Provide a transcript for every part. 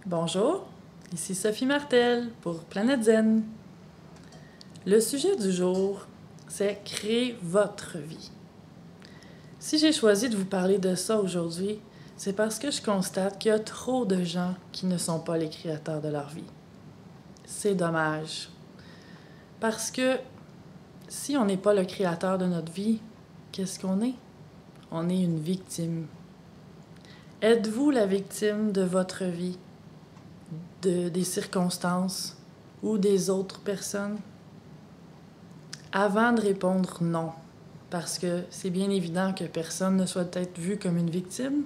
Bonjour, ici Sophie Martel pour Planète Zen. Le sujet du jour, c'est créer votre vie. Si j'ai choisi de vous parler de ça aujourd'hui, c'est parce que je constate qu'il y a trop de gens qui ne sont pas les créateurs de leur vie. C'est dommage. Parce que si on n'est pas le créateur de notre vie, qu'est-ce qu'on est? On est une victime. Êtes-vous la victime de votre vie, des circonstances ou des autres personnes? Avant de répondre non, parce que c'est bien évident que personne ne soit peut-être vu comme une victime,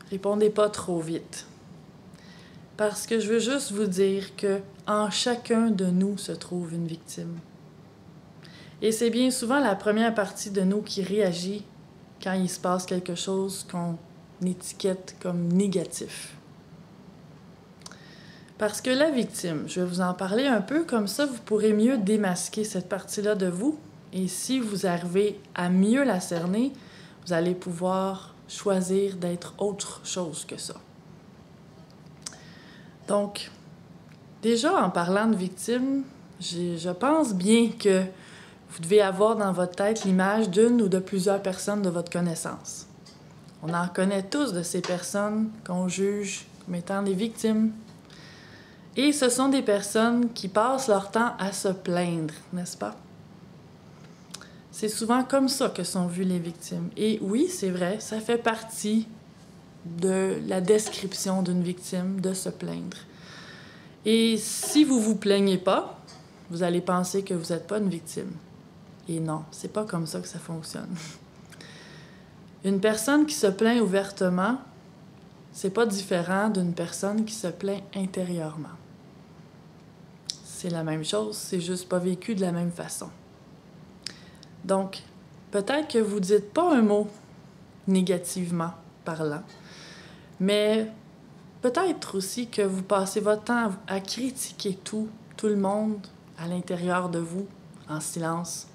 répondez pas trop vite. Parce que je veux juste vous dire que en chacun de nous se trouve une victime. Et c'est bien souvent la première partie de nous qui réagit quand il se passe quelque chose qu'on étiquette comme négatif. Parce que la victime, je vais vous en parler un peu, comme ça vous pourrez mieux démasquer cette partie-là de vous. Et si vous arrivez à mieux la cerner, vous allez pouvoir choisir d'être autre chose que ça. Donc, déjà en parlant de victime, je pense bien que vous devez avoir dans votre tête l'image d'une ou de plusieurs personnes de votre connaissance. On en connaît tous de ces personnes qu'on juge comme étant des victimes. Et ce sont des personnes qui passent leur temps à se plaindre, n'est-ce pas? C'est souvent comme ça que sont vues les victimes. Et oui, c'est vrai, ça fait partie de la description d'une victime, de se plaindre. Et si vous vous plaignez pas, vous allez penser que vous n'êtes pas une victime. Et non, c'est pas comme ça que ça fonctionne. Une personne qui se plaint ouvertement, c'est pas différent d'une personne qui se plaint intérieurement. C'est la même chose, c'est juste pas vécu de la même façon. Donc, peut-être que vous dites pas un mot négativement parlant, mais peut-être aussi que vous passez votre temps à critiquer tout le monde à l'intérieur de vous, en silence.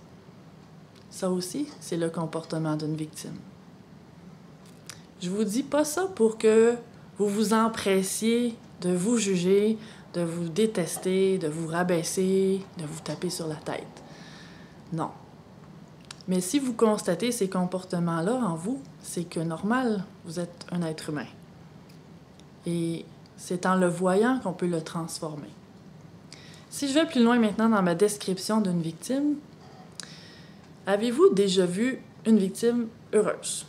Ça aussi, c'est le comportement d'une victime. Je vous dis pas ça pour que vous vous empressiez de vous juger, de vous détester, de vous rabaisser, de vous taper sur la tête. Non. Mais si vous constatez ces comportements-là en vous, c'est que normal, vous êtes un être humain. Et c'est en le voyant qu'on peut le transformer. Si je vais plus loin maintenant dans ma description d'une victime, avez-vous déjà vu une victime heureuse?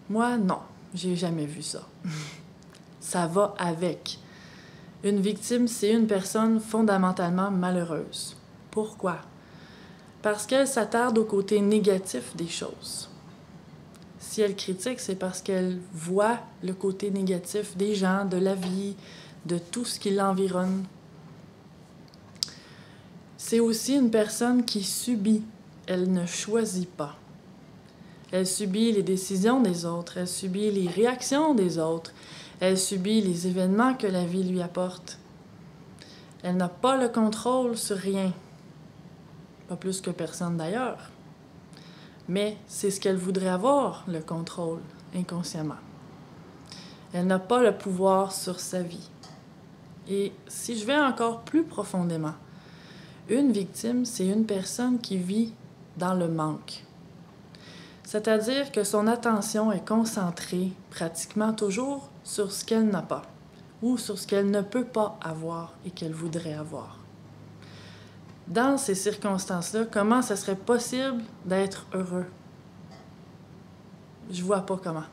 Moi, non. J'ai jamais vu ça. Ça va avec. Une victime, c'est une personne fondamentalement malheureuse. Pourquoi? Parce qu'elle s'attarde au côté négatif des choses. Si elle critique, c'est parce qu'elle voit le côté négatif des gens, de la vie, de tout ce qui l'environne. C'est aussi une personne qui subit. Elle ne choisit pas. Elle subit les décisions des autres, elle subit les réactions des autres, elle subit les événements que la vie lui apporte. Elle n'a pas le contrôle sur rien, pas plus que personne d'ailleurs. Mais c'est ce qu'elle voudrait avoir, le contrôle, inconsciemment. Elle n'a pas le pouvoir sur sa vie. Et si je vais encore plus profondément, une victime, c'est une personne qui vit dans le manque. C'est-à-dire que son attention est concentrée pratiquement toujours sur ce qu'elle n'a pas ou sur ce qu'elle ne peut pas avoir et qu'elle voudrait avoir. Dans ces circonstances-là, comment ça serait possible d'être heureux? Je vois pas comment.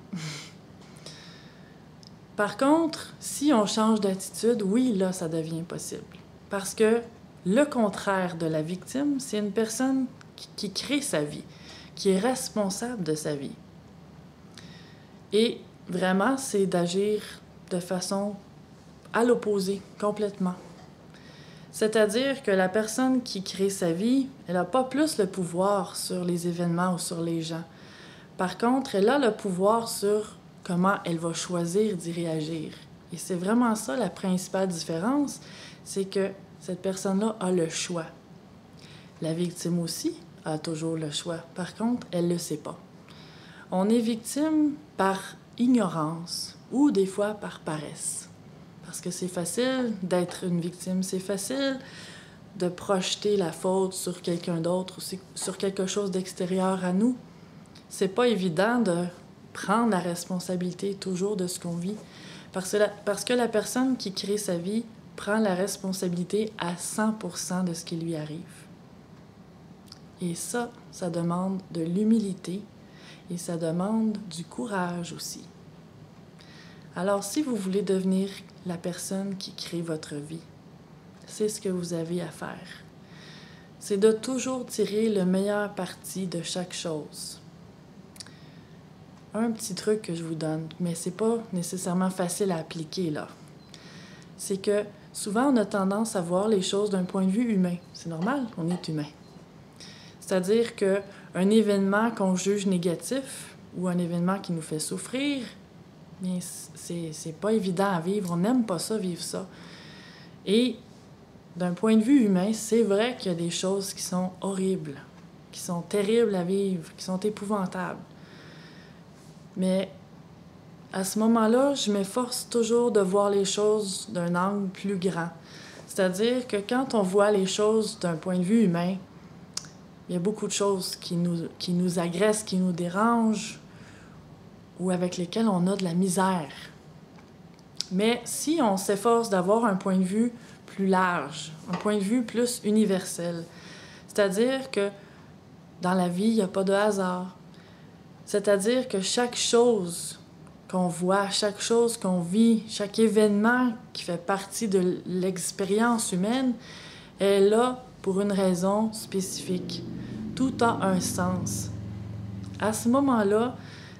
Par contre, si on change d'attitude, oui, là, ça devient possible. Parce que le contraire de la victime, c'est une personne qui crée sa vie, qui est responsable de sa vie. Et vraiment, c'est d'agir de façon à l'opposé, complètement. C'est-à-dire que la personne qui crée sa vie, elle n'a pas plus le pouvoir sur les événements ou sur les gens. Par contre, elle a le pouvoir sur comment elle va choisir d'y réagir. Et c'est vraiment ça la principale différence, c'est que cette personne-là a le choix. La victime aussi a toujours le choix. Par contre, elle ne le sait pas. On est victime par ignorance ou des fois par paresse. Parce que c'est facile d'être une victime, c'est facile de projeter la faute sur quelqu'un d'autre ou sur quelque chose d'extérieur à nous. C'est pas évident de prendre la responsabilité toujours de ce qu'on vit. Parce que la personne qui crée sa vie prend la responsabilité à 100% de ce qui lui arrive. Et ça demande de l'humilité et ça demande du courage aussi. Alors, si vous voulez devenir la personne qui crée votre vie, c'est ce que vous avez à faire. C'est de toujours tirer le meilleur parti de chaque chose. Un petit truc que je vous donne, mais c'est pas nécessairement facile à appliquer là, c'est que souvent on a tendance à voir les choses d'un point de vue humain. C'est normal, on est humain. C'est-à-dire qu'un événement qu'on juge négatif ou un événement qui nous fait souffrir, bien, c'est pas évident à vivre. On n'aime pas ça, vivre ça. Et d'un point de vue humain, c'est vrai qu'il y a des choses qui sont horribles, qui sont terribles à vivre, qui sont épouvantables. Mais à ce moment-là, je m'efforce toujours de voir les choses d'un angle plus grand. C'est-à-dire que quand on voit les choses d'un point de vue humain, il y a beaucoup de choses qui nous agressent, qui nous dérangent ou avec lesquelles on a de la misère. Mais si on s'efforce d'avoir un point de vue plus large, un point de vue plus universel, c'est-à-dire que dans la vie, il n'y a pas de hasard. C'est-à-dire que chaque chose qu'on voit, chaque chose qu'on vit, chaque événement qui fait partie de l'expérience humaine est là pour une raison spécifique. Tout a un sens. À ce moment-là,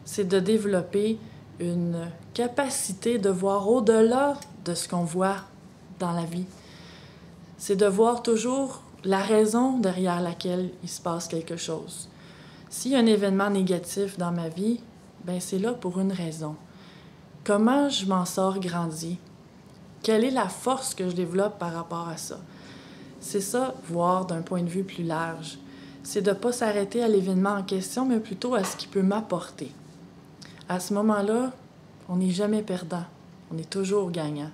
c'est de développer une capacité de voir au-delà de ce qu'on voit dans la vie. C'est de voir toujours la raison derrière laquelle il se passe quelque chose. S'il y a un événement négatif dans ma vie, ben c'est là pour une raison. Comment je m'en sors grandi? Quelle est la force que je développe par rapport à ça? C'est ça, voir d'un point de vue plus large. C'est de ne pas s'arrêter à l'événement en question, mais plutôt à ce qu'il peut m'apporter. À ce moment-là, on n'est jamais perdant. On est toujours gagnant.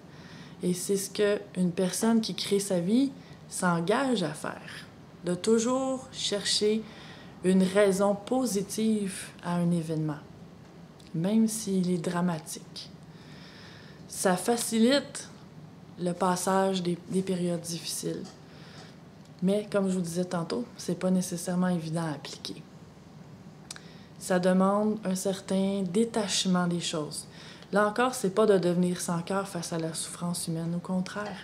Et c'est ce qu'une personne qui crée sa vie s'engage à faire. De toujours chercher une raison positive à un événement, même s'il est dramatique. Ça facilite le passage des périodes difficiles. Mais, comme je vous disais tantôt, c'est pas nécessairement évident à appliquer. Ça demande un certain détachement des choses. Là encore, c'est pas de devenir sans cœur face à la souffrance humaine, au contraire.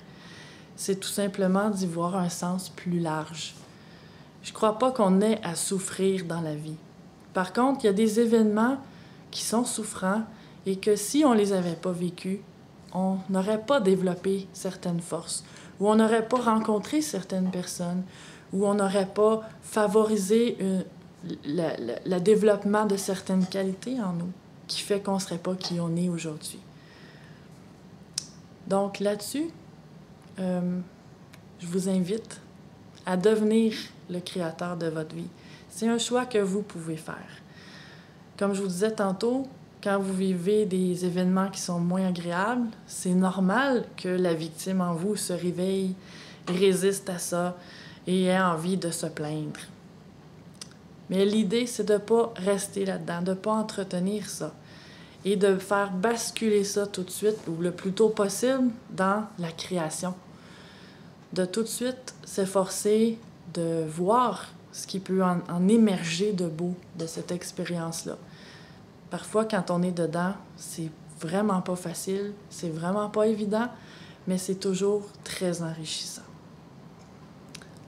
C'est tout simplement d'y voir un sens plus large. Je crois pas qu'on ait à souffrir dans la vie. Par contre, il y a des événements qui sont souffrants et que si on les avait pas vécus, on n'aurait pas développé certaines forces, ou on n'aurait pas rencontré certaines personnes, ou on n'aurait pas favorisé le développement de certaines qualités en nous, qui fait qu'on ne serait pas qui on est aujourd'hui. Donc là-dessus, je vous invite à devenir le créateur de votre vie. C'est un choix que vous pouvez faire. Comme je vous disais tantôt, quand vous vivez des événements qui sont moins agréables, c'est normal que la victime en vous se réveille, résiste à ça et ait envie de se plaindre. Mais l'idée, c'est de ne pas rester là-dedans, de ne pas entretenir ça et de faire basculer ça tout de suite ou le plus tôt possible dans la création. De tout de suite s'efforcer de voir ce qui peut en émerger de beau de cette expérience-là. Parfois, quand on est dedans, c'est vraiment pas facile, c'est vraiment pas évident, mais c'est toujours très enrichissant.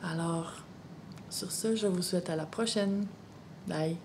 Alors, sur ce, je vous souhaite à la prochaine. Bye!